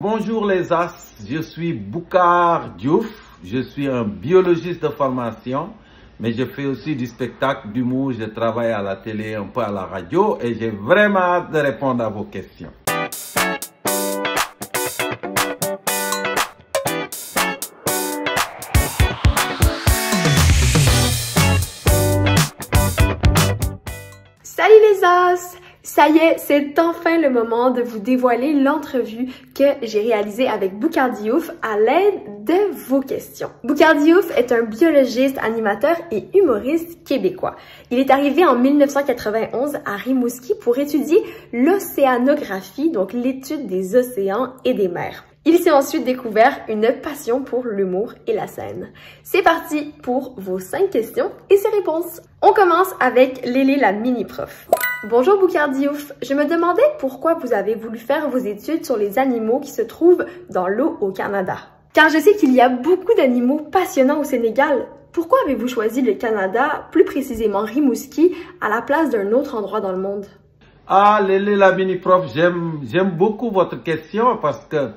Bonjour les As, je suis Boucar Diouf, je suis un biologiste de formation, mais je fais aussi du spectacle, d'humour, je travaille à la télé, un peu à la radio et j'ai vraiment hâte de répondre à vos questions. Salut les As! Ça y est, c'est enfin le moment de vous dévoiler l'entrevue que j'ai réalisée avec Boucar Diouf à l'aide de vos questions. Boucar Diouf est un biologiste, animateur et humoriste québécois. Il est arrivé en 1991 à Rimouski pour étudier l'océanographie, donc l'étude des océans et des mers. Il s'est ensuite découvert une passion pour l'humour et la scène. C'est parti pour vos 5 questions et ses réponses. On commence avec Lélé la mini-prof. Bonjour Boucar Diouf, je me demandais pourquoi vous avez voulu faire vos études sur les animaux qui se trouvent dans l'eau au Canada. Car je sais qu'il y a beaucoup d'animaux passionnants au Sénégal. Pourquoi avez-vous choisi le Canada, plus précisément Rimouski, à la place d'un autre endroit dans le monde? Ah, Lélé la mini-prof, j'aime beaucoup votre question parce que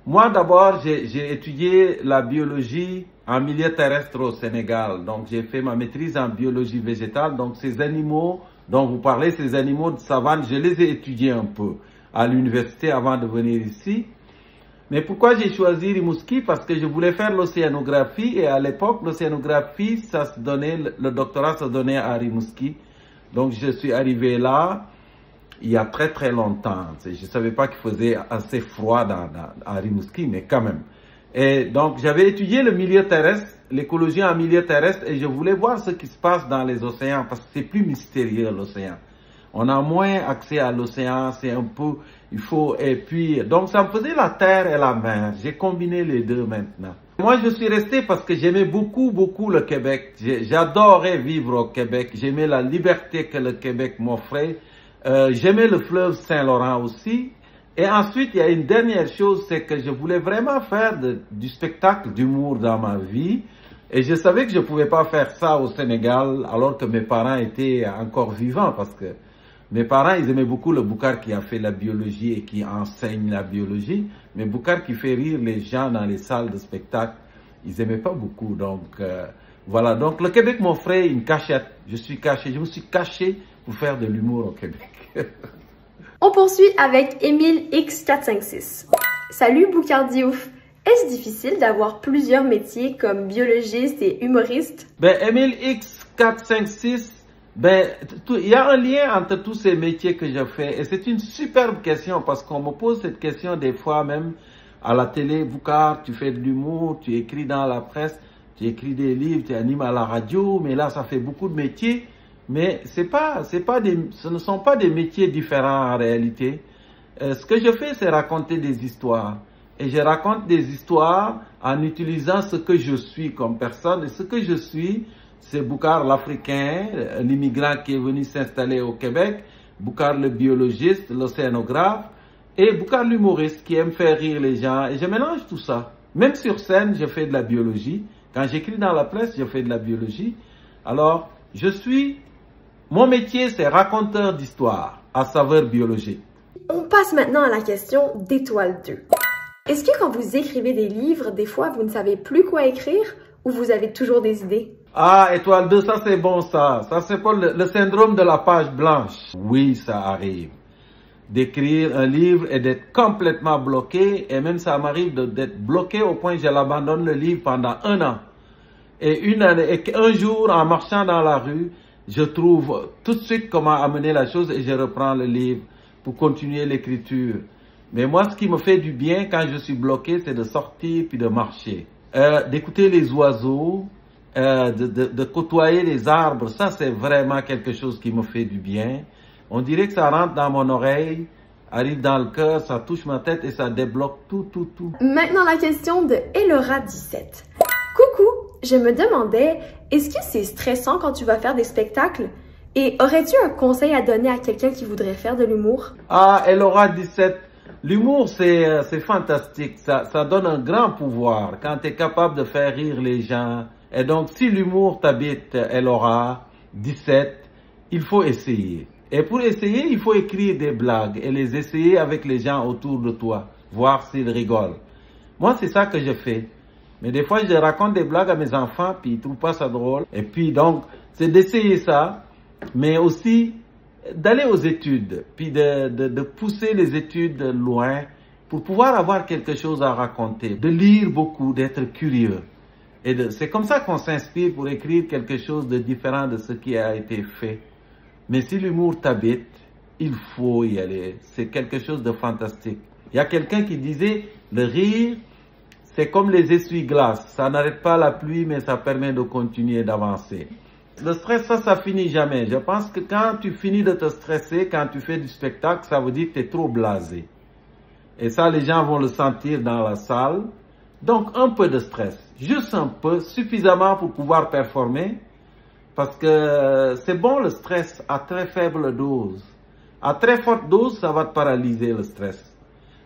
moi d'abord j'ai étudié la biologie en milieu terrestre au Sénégal. Donc j'ai fait ma maîtrise en biologie végétale, donc ces animaux dont vous parlez, ces animaux de savane, je les ai étudiés un peu à l'université avant de venir ici. Mais pourquoi j'ai choisi Rimouski? Parce que je voulais faire l'océanographie et à l'époque, l'océanographie, ça se donnait, le doctorat se donnait à Rimouski. Donc je suis arrivé là il y a très longtemps. Je ne savais pas qu'il faisait assez froid à Rimouski, mais quand même. Et donc j'avais étudié le milieu terrestre, l'écologie en milieu terrestre, et je voulais voir ce qui se passe dans les océans, parce que c'est plus mystérieux l'océan. On a moins accès à l'océan, c'est un peu, il faut, et puis, donc ça me faisait la terre et la mer. J'ai combiné les deux maintenant. Moi je suis resté parce que j'aimais beaucoup le Québec. J'adorais vivre au Québec, j'aimais la liberté que le Québec m'offrait. J'aimais le fleuve Saint-Laurent aussi. Et ensuite, il y a une dernière chose, c'est que je voulais vraiment faire du spectacle d'humour dans ma vie. Et je savais que je ne pouvais pas faire ça au Sénégal alors que mes parents étaient encore vivants. Parce que mes parents, ils aimaient beaucoup le Boucar qui a fait la biologie et qui enseigne la biologie. Mais Boucar qui fait rire les gens dans les salles de spectacle, ils n'aimaient pas beaucoup. Donc voilà, donc le Québec m'offrait une cachette. Je me suis caché pour faire de l'humour au Québec. On poursuit avec Émile X456. Salut Boucar Diouf. Est-ce difficile d'avoir plusieurs métiers comme biologiste et humoriste? Ben, Émile X456, ben, il y a un lien entre tous ces métiers que je fais. Et c'est une superbe question parce qu'on me pose cette question des fois même à la télé. Boucar, tu fais de l'humour, tu écris dans la presse, tu écris des livres, tu animes à la radio, mais là, ça fait beaucoup de métiers. Mais ce ne sont pas des métiers différents en réalité. Ce que je fais, c'est raconter des histoires. Et je raconte des histoires en utilisant ce que je suis comme personne. Et ce que je suis, c'est Boucar l'Africain, l'immigrant qui est venu s'installer au Québec, Boucar le biologiste, l'océanographe, et Boucar l'humoriste qui aime faire rire les gens. Et je mélange tout ça. Même sur scène, je fais de la biologie. Quand j'écris dans la presse, je fais de la biologie. Alors, mon métier, c'est raconteur d'histoire à saveur biologique. On passe maintenant à la question d'Étoile 2. Est-ce que quand vous écrivez des livres, des fois, vous ne savez plus quoi écrire ou vous avez toujours des idées? Ah, Étoile 2, ça c'est bon ça. Ça c'est pas le syndrome de la page blanche. Oui, ça arrive. D'écrire un livre et d'être complètement bloqué. Et même ça m'arrive d'être bloqué au point que j'abandonne le livre pendant 1 an. Et un jour, en marchant dans la rue, je trouve tout de suite comment amener la chose et je reprends le livre pour continuer l'écriture. Mais moi, ce qui me fait du bien quand je suis bloqué, c'est de sortir puis de marcher. D'écouter les oiseaux, de côtoyer les arbres, ça c'est vraiment quelque chose qui me fait du bien. On dirait que ça rentre dans mon oreille, arrive dans le cœur, ça touche ma tête et ça débloque tout. Maintenant la question de Elora17. Coucou! Je me demandais, est-ce que c'est stressant quand tu vas faire des spectacles? Et aurais-tu un conseil à donner à quelqu'un qui voudrait faire de l'humour? Ah, Elora17, l'humour c'est fantastique, ça donne un grand pouvoir quand tu es capable de faire rire les gens. Et donc si l'humour t'habite, Elora17, il faut essayer. Et pour essayer, il faut écrire des blagues et les essayer avec les gens autour de toi. voir s'ils rigolent. Moi, c'est ça que je fais. Mais des fois, je raconte des blagues à mes enfants, puis ils trouvent pas ça drôle. Et puis donc, c'est d'essayer ça, mais aussi d'aller aux études, puis de pousser les études loin pour pouvoir avoir quelque chose à raconter, de lire beaucoup, d'être curieux. Et c'est comme ça qu'on s'inspire pour écrire quelque chose de différent de ce qui a été fait. Mais si l'humour t'habite, il faut y aller. C'est quelque chose de fantastique. Il y a quelqu'un qui disait, le rire, c'est comme les essuie-glaces. Ça n'arrête pas la pluie, mais ça permet de continuer d'avancer. Le stress, ça finit jamais. Je pense que quand tu finis de te stresser, quand tu fais du spectacle, ça veut dire que tu es trop blasé. Et ça, les gens vont le sentir dans la salle. Donc, un peu de stress. Juste un peu, suffisamment pour pouvoir performer. Parce que c'est bon le stress à très faible dose. À très forte dose, ça va te paralyser le stress.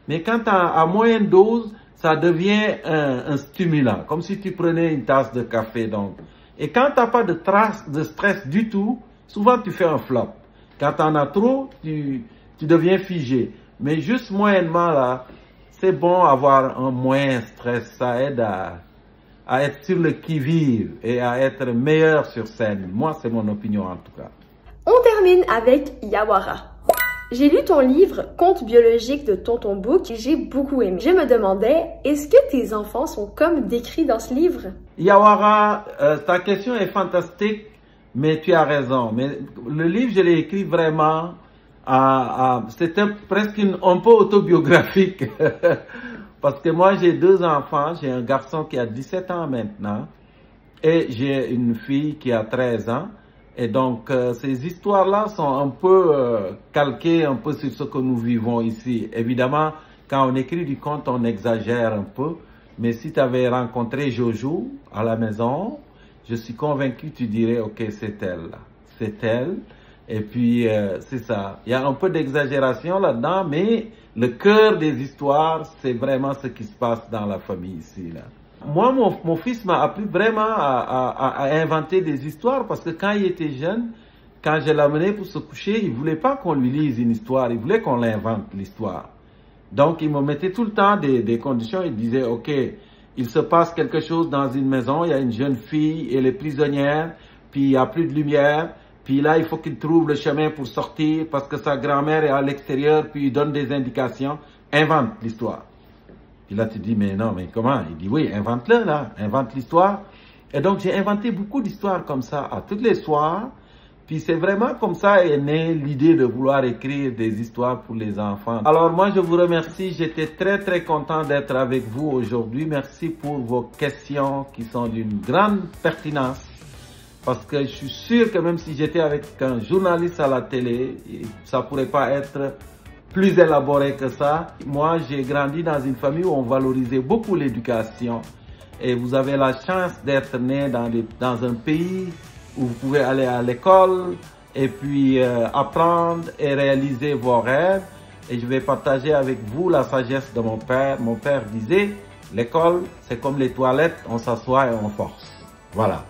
Mais quand à moyenne dose, ça devient un stimulant. Comme si tu prenais une tasse de café. Donc. Et quand tu n'as pas de trace de stress du tout, souvent tu fais un flop. Quand tu en as trop, tu deviens figé. Mais juste moyennement là, c'est bon avoir un moyen stress. Ça aide à être sur le qui-vive et à être meilleur sur scène. Moi, c'est mon opinion en tout cas. On termine avec Yawara. J'ai lu ton livre « Contes biologiques de Tonton Book » et j'ai beaucoup aimé. Je me demandais, est-ce que tes enfants sont comme décrits dans ce livre? Yawara, ta question est fantastique, mais tu as raison. Mais le livre, je l'ai écrit vraiment, c'était presque un peu autobiographique. Parce que moi, j'ai 2 enfants. J'ai un garçon qui a 17 ans maintenant et j'ai une fille qui a 13 ans. Et donc, ces histoires-là sont un peu calquées un peu sur ce que nous vivons ici. Évidemment, quand on écrit du conte, on exagère un peu. Mais si tu avais rencontré Jojo à la maison, je suis convaincu que tu dirais, OK, c'est elle. C'est elle. Et puis, c'est ça. Il y a un peu d'exagération là-dedans, mais le cœur des histoires, c'est vraiment ce qui se passe dans la famille ici, là. Moi, mon fils m'a appris vraiment à inventer des histoires parce que quand il était jeune, quand je l'amenais pour se coucher, il voulait pas qu'on lui lise une histoire, il voulait qu'on l'invente l'histoire. Donc, il me mettait tout le temps des conditions, il disait, OK, il se passe quelque chose dans une maison, il y a une jeune fille, elle est prisonnière, puis il n'y a plus de lumière, puis là, il faut qu'il trouve le chemin pour sortir parce que sa grand-mère est à l'extérieur, puis il donne des indications, invente l'histoire. Puis là, tu dis, mais non, mais comment? Il dit, oui, invente-le, là, invente l'histoire. Et donc, j'ai inventé beaucoup d'histoires comme ça, à tous les soirs. Puis c'est vraiment comme ça est née l'idée de vouloir écrire des histoires pour les enfants. Alors moi, je vous remercie. J'étais très, très content d'être avec vous aujourd'hui. Merci pour vos questions qui sont d'une grande pertinence. Parce que je suis sûr que même si j'étais avec un journaliste à la télé, ça pourrait pas être plus élaboré que ça. Moi, j'ai grandi dans une famille où on valorisait beaucoup l'éducation. Et vous avez la chance d'être né dans un pays où vous pouvez aller à l'école et puis apprendre et réaliser vos rêves. Et je vais partager avec vous la sagesse de mon père. Mon père disait, l'école, c'est comme les toilettes, on s'assoit et on force. Voilà.